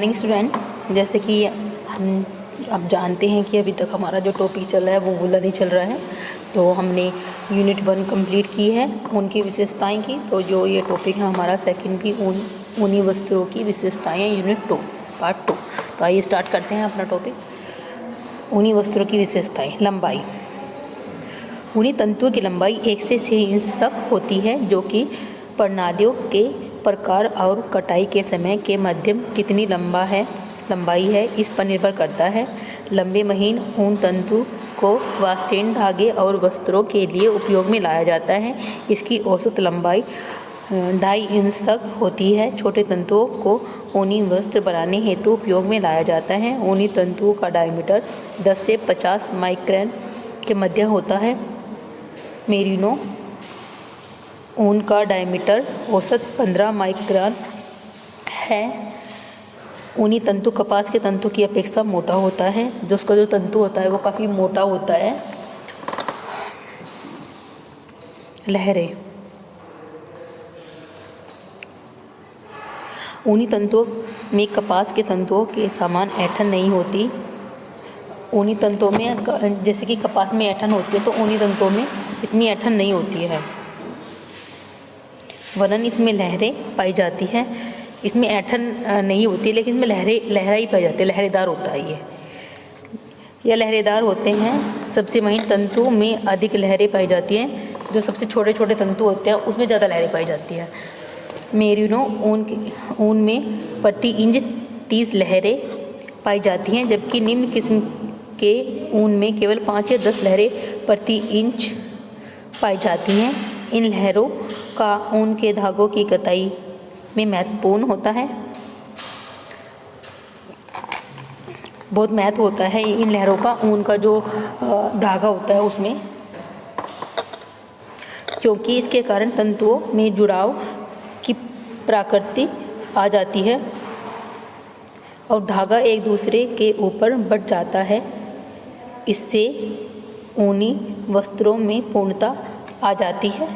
Morning student, जैसे कि हम अब जानते हैं कि अभी तक हमारा जो टॉपिक चल रहा है वो वूलन ही चल रहा है। तो हमने यूनिट 1 कंप्लीट की है, ऊन की विशेषताएं की। तो जो ये टॉपिक है हमारा सेकंड भी ऊनी वस्त्रों की विशेषताएं, यूनिट 2 पार्ट 2। तो आइए स्टार्ट करते हैं अपना टॉपिक। ऊनी वस्त्रों की विशेषताएं। लंबाई। ऊनी तंतुओं की लंबाई 1 से 6 इंच तक होती है, जो कि प्रणालियों के प्रकार और कटाई के समय के मध्यम कितनी लंबाई है इस पर निर्भर करता है। लंबे महीन ऊन तंतु को वास्तेन धागे और वस्त्रों के लिए उपयोग में लाया जाता है। इसकी औसत लंबाई 2.5 इंच तक होती है। छोटे तंतुओं को ऊनी वस्त्र बनाने हेतु उपयोग में लाया जाता है। ऊनी तंतुओं का डायमीटर 10 से 50 माइक्रोन के मध्य होता है। मेरिनो ऊन का डायमीटर औसत 15 माइक्रोन है। ऊनी तंतु कपास के तंतु की अपेक्षा मोटा होता है। जो उसका जो तंतु होता है वो काफ़ी मोटा होता है। लहरें। ऊनी तंतुओं में कपास के तंतुओं के समान ऐंठन नहीं होती। ऊनी तंतुओं में जैसे कि कपास में ऐंठन होती है, तो ऊनी तंतुओं में इतनी ऐंठन नहीं होती है। वरन इसमें लहरें पाई जाती हैं। इसमें ऐंठन नहीं होती, लेकिन इसमें लहरा ही पाई जाती है। लहरेदार होता है ये लहरेदार होते हैं। सबसे महीन तंतु में अधिक लहरें पाई जाती हैं। जो सबसे छोटे छोटे तंतु होते हैं उसमें ज़्यादा लहरें पाई जाती हैं। मेरिनो ऊन में प्रति इंच 30 लहरें पाई जाती हैं, जबकि निम्न किस्म के ऊन में केवल 5 या 10 लहरें प्रति इंच पाई जाती हैं। इन लहरों का ऊन के धागों की कताई में महत्वपूर्ण होता है। बहुत महत्व होता है इन लहरों का, ऊन का जो धागा होता है उसमें, क्योंकि इसके कारण तंतुओं में जुड़ाव की प्रकृति आ जाती है और धागा एक दूसरे के ऊपर बढ़ जाता है। इससे ऊनी वस्त्रों में पूर्णता आ जाती है।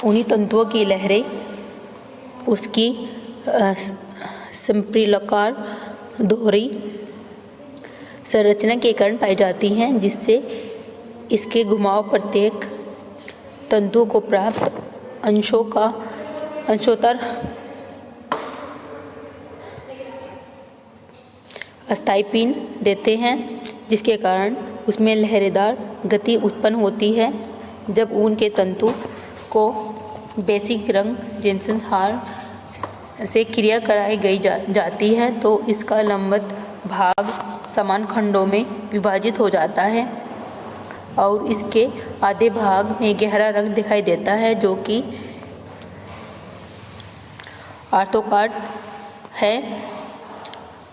ऊनी तंतुओं की लहरें उसकी संपीड़नकार दोहरी संरचना के कारण पाई जाती हैं, जिससे इसके घुमाव प्रत्येक तंतु को प्राप्त अंशोत्तर स्थायीपिन देते हैं, जिसके कारण उसमें लहरेदार गति उत्पन्न होती है। जब ऊन के तंतु को बेसिक रंग जेन्सेन हार से क्रिया कराई गई जाती है, तो इसका लंबवत भाग समान खंडों में विभाजित हो जाता है और इसके आधे भाग में गहरा रंग दिखाई देता है, जो कि आर्थोकार्ड्स है,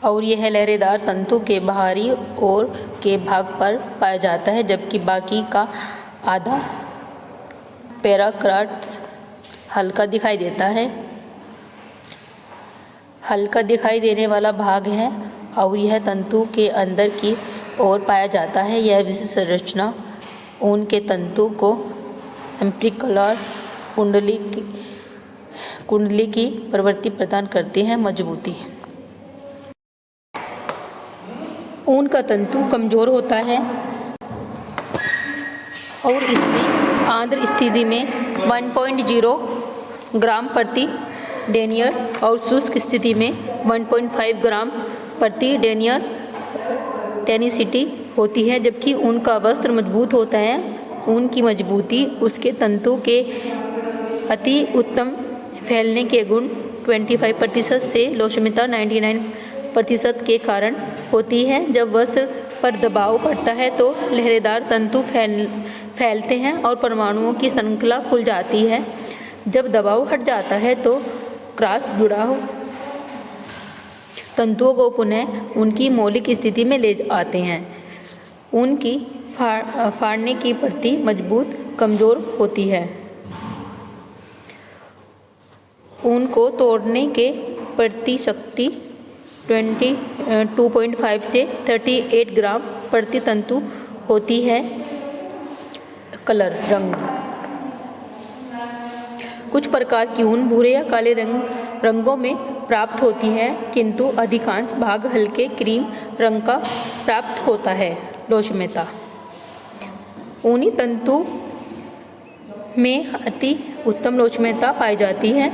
और यह लहरेदार तंतु के बाहरी ओर के भाग पर पाया जाता है, जबकि बाकी का आधा पैराकार्ड्स हल्का दिखाई देता है। हल्का दिखाई देने वाला भाग है और यह तंतु के अंदर की ओर पाया जाता है। यह विशेष संरचना ऊन के तंतु को संपीड़नकार कुंडली की प्रवृत्ति प्रदान करती है। मजबूती। ऊन का तंतु कमजोर होता है और इसमें आर्द्र स्थिति में 1.0 ग्राम प्रति डेनियर और शुष्क स्थिति में 1.5 ग्राम प्रति डेनियर टेनिसिटी होती है। जबकि ऊन का वस्त्र मजबूत होता है। ऊन की मजबूती उसके तंतु के अति उत्तम फैलने के गुण 25% से लोचमिता 99% के कारण होती है। जब वस्त्र पर दबाव पड़ता है तो लहरेदार तंतु फैलते हैं और परमाणुओं की श्रृंखला खुल जाती है। जब दबाव हट जाता है तो क्रॉस जुड़ाव तंतुओं को पुनः उनकी मौलिक स्थिति में ले आते हैं। ऊन की फाड़ने की प्रति मजबूत कमजोर होती है। ऊन को तोड़ने के प्रति शक्ति 2.5 से 38 ग्राम प्रति तंतु होती है। कलर रंग। कुछ प्रकार की ऊन भूरे या काले रंगों में प्राप्त होती है, किंतु अधिकांश भाग हल्के क्रीम रंग का प्राप्त होता है। लोचमता। ऊनी तंतु में अति उत्तम लोचमता पाई जाती है।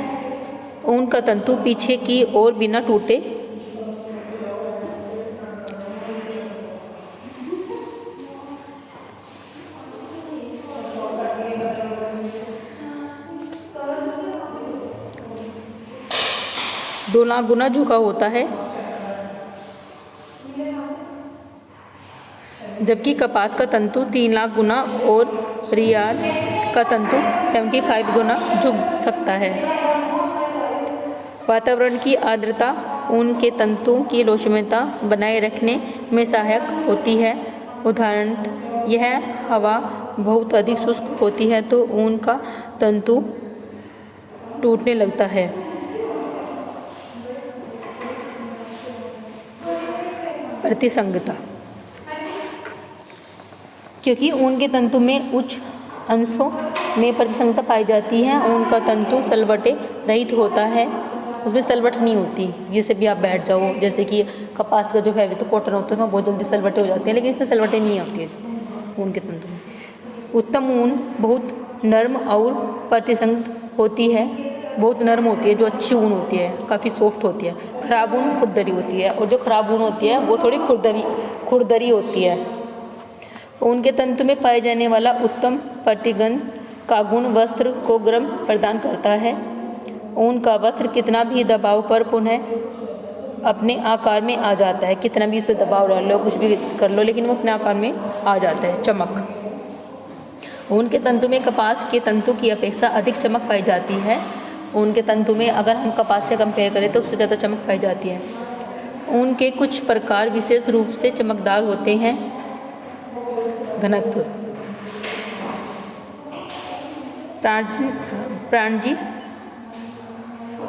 ऊन का तंतु पीछे की ओर बिना टूटे गुना झुका होता है, जबकि कपास का तंतु 3 लाख गुना और रियान का तंतु 75 गुना झुक सकता है। वातावरण की आर्द्रता ऊन के तंतुओं की लोचमता बनाए रखने में सहायक होती है। उदाहरणतः यह हवा बहुत अधिक शुष्क होती है तो ऊन का तंतु टूटने लगता है। प्रतिसंगता। क्योंकि ऊन के तंतु में उच्च अंशों में प्रतिसंगता पाई जाती है, ऊन का तंतु सलवटे रहित होता है, उसमें सलवट नहीं होती जिससे भी आप बैठ जाओ। जैसे कि कपास का जो फैब्रिक कॉटन होता है उसमें बहुत जल्दी सलवटे हो जाते हैं, लेकिन इसमें सलवटे नहीं होती है ऊन के तंतु में। उत्तम ऊन बहुत नर्म और प्रतिसंगत होती है, बहुत नर्म होती है, जो अच्छी ऊन होती है काफ़ी सॉफ्ट होती है। खराब ऊन खुरदरी होती है, और जो खराब ऊन होती है वो थोड़ी खुरदरी होती है। ऊन के तंतु में पाए जाने वाला उत्तम प्रतिगंध का गुण वस्त्र को गर्म प्रदान करता है। ऊन का वस्त्र कितना भी दबाव पर पुनः अपने आकार में आ जाता है। कितना भी इस पर दबाव डाल लो, कुछ भी कर लो, लेकिन वो अपने आकार में आ जाता है। चमक। ऊन के तंतु में कपास के तंतु की अपेक्षा अधिक चमक पाई जाती है। ऊन के तंतु में अगर हम कपास से कंपेयर करें तो उससे ज़्यादा चमक पाई जाती है। ऊन के कुछ प्रकार विशेष रूप से चमकदार होते हैं। घनत्व। प्राणजी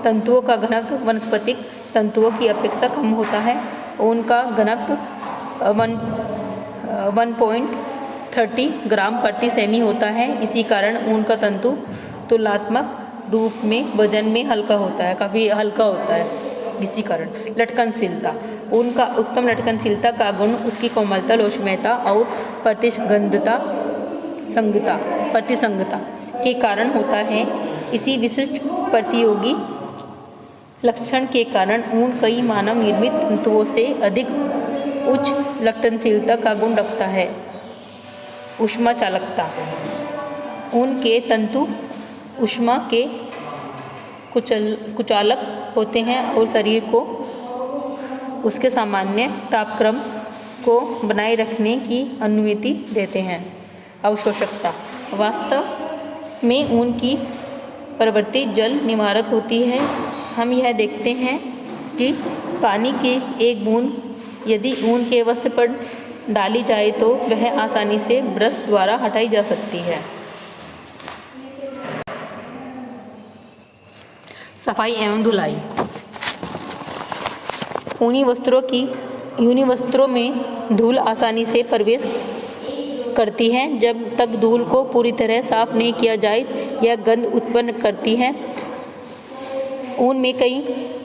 तंतुओं का घनत्व वनस्पतिक तंतुओं की अपेक्षा कम होता है। ऊन का घनत्व 1.30 ग्राम प्रति सेमी होता है। इसी कारण ऊन का तंतु तुलनात्मक रूप में वजन में हल्का होता है, काफ़ी हल्का होता है। इसी कारण लटकनशीलता। ऊन का उत्तम लटकनशीलता का गुण उसकी कोमलता, लोचमता और प्रतिसंगता के कारण होता है। इसी विशिष्ट प्रतियोगी लक्षण के कारण ऊन कई मानव निर्मित तंतुओं से अधिक उच्च लटकनशीलता का गुण रखता है। ऊष्मा चालकता। ऊन के तंतु ऊष्मा के कुचालक होते हैं और शरीर को उसके सामान्य तापक्रम को बनाए रखने की अनुमति देते हैं। अवशोषकता। वास्तव में ऊन की प्रवृत्ति जल निवारक होती है। हम यह देखते हैं कि पानी की एक बूंद यदि ऊन के वस्त्र पर डाली जाए तो वह आसानी से ब्रश द्वारा हटाई जा सकती है। सफाई एवं धुलाई। ऊनी वस्त्रों में धूल आसानी से प्रवेश करती है। जब तक धूल को पूरी तरह साफ नहीं किया जाए यह गंध उत्पन्न करती है। ऊन में कई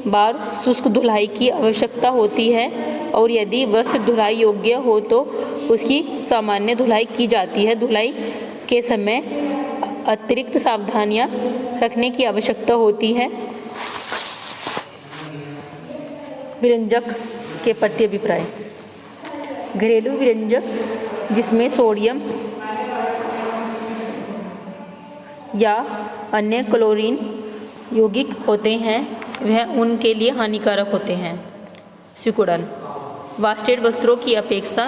बार शुष्क धुलाई की आवश्यकता होती है और यदि वस्त्र धुलाई योग्य हो तो उसकी सामान्य धुलाई की जाती है। धुलाई के समय अतिरिक्त सावधानियां रखने की आवश्यकता होती है। व्यंजक के प्रति अभिप्राय। घरेलू व्यंजक जिसमें सोडियम या अन्य क्लोरीन यौगिक होते हैं वह ऊन के लिए हानिकारक होते हैं। सिकुड़न। वास्टेड वस्त्रों की अपेक्षा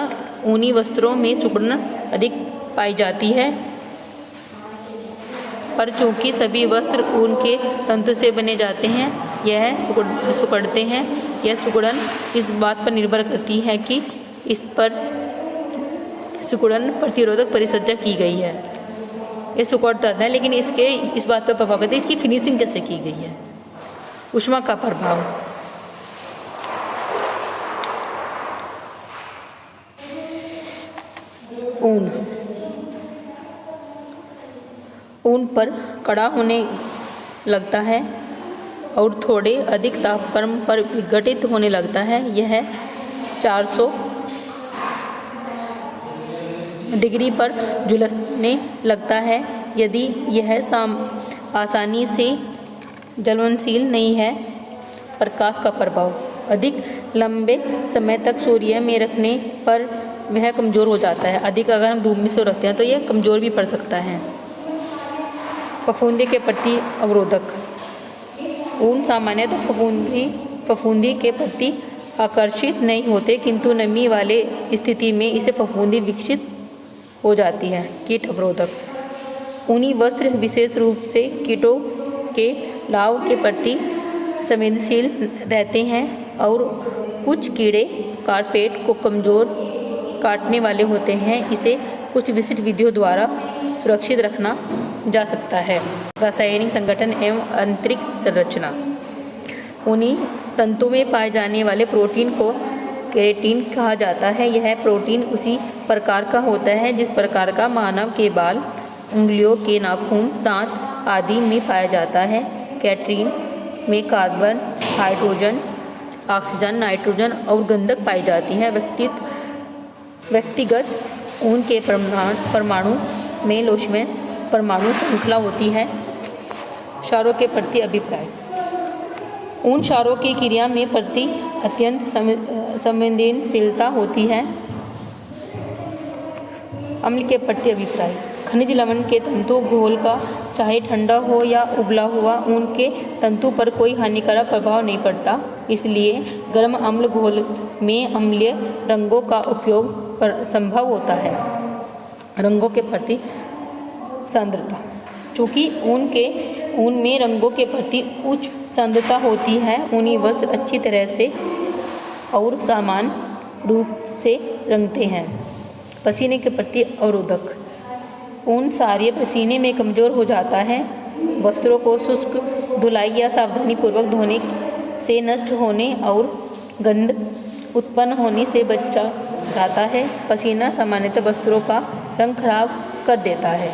ऊनी वस्त्रों में सिकुड़न अधिक पाई जाती है, पर चूंकि सभी वस्त्र ऊन के तंतु से बने जाते हैं यह सिकुड़ते हैं। यह सिकुड़न इस बात पर निर्भर करती है कि इस पर सिकुड़न प्रतिरोधक परिसज्जा की गई है। ये सिकुड़ता है लेकिन इसके इस बात पर प्रभाव करता है इसकी फिनिशिंग कैसे की गई है। ऊष्मा का प्रभाव। ऊन पर कड़ा होने लगता है और थोड़े अधिक तापक्रम पर विघटित होने लगता है। यह 400 डिग्री पर झुलसने लगता है। यदि यह आसानी से ज्वलनशील नहीं है। प्रकाश का प्रभाव, अधिक लंबे समय तक सूर्य में रखने पर वह कमज़ोर हो जाता है। अधिक अगर हम धूप में से रखते हैं तो यह कमज़ोर भी पड़ सकता है। फफूंदी के प्रति अवरोधक, ऊन सामान्यतः फफूंदी के प्रति आकर्षित नहीं होते, किंतु नमी वाले स्थिति में इसे फफूंदी विकसित हो जाती है। कीट अवरोधक, ऊनी वस्त्र विशेष रूप से कीटों के लाभ के प्रति संवेदनशील रहते हैं और कुछ कीड़े कारपेट को कमज़ोर काटने वाले होते हैं। इसे कुछ विशिष्ट विधियों द्वारा सुरक्षित रखना जा सकता है। रासायनिक संगठन एवं आंतरिक संरचना, ऊनी तंतुओं में पाए जाने वाले प्रोटीन को केराटिन कहा जाता है। यह प्रोटीन उसी प्रकार का होता है जिस प्रकार का मानव के बाल, उंगलियों के नाखून, दांत आदि में पाया जाता है। केराटिन में कार्बन, हाइड्रोजन, ऑक्सीजन, नाइट्रोजन और गंधक पाई जाती है। व्यक्तिगत ऊन के परमाणु में लोचदार परमाणु श्रृंखला होती है। क्षारों के प्रति अभिप्राय, ऊन क्षारों की क्रिया में प्रति अत्यंत संवेदनशीलता होती है। अम्ल के प्रति अभिप्राय, खनिज लवण के तंतु घोल का चाहे ठंडा हो या उबला हुआ ऊन के तंतु पर कोई हानिकारक प्रभाव नहीं पड़ता, इसलिए गर्म अम्ल घोल में अम्लीय रंगों का उपयोग संभव होता है। रंगों के प्रति सांद्रता, चूँकि ऊन में रंगों के प्रति उच्च सांद्रता होती है, ऊनी वस्त्र अच्छी तरह से और समान रूप से रंगते हैं। पसीने के प्रति अवरोधक, ऊन सारे पसीने में कमज़ोर हो जाता है। वस्त्रों को शुष्क धुलाई या सावधानीपूर्वक धोने से नष्ट होने और गंध उत्पन्न होने से बचा जाता है। पसीना सामान्यतः वस्त्रों का रंग खराब कर देता है।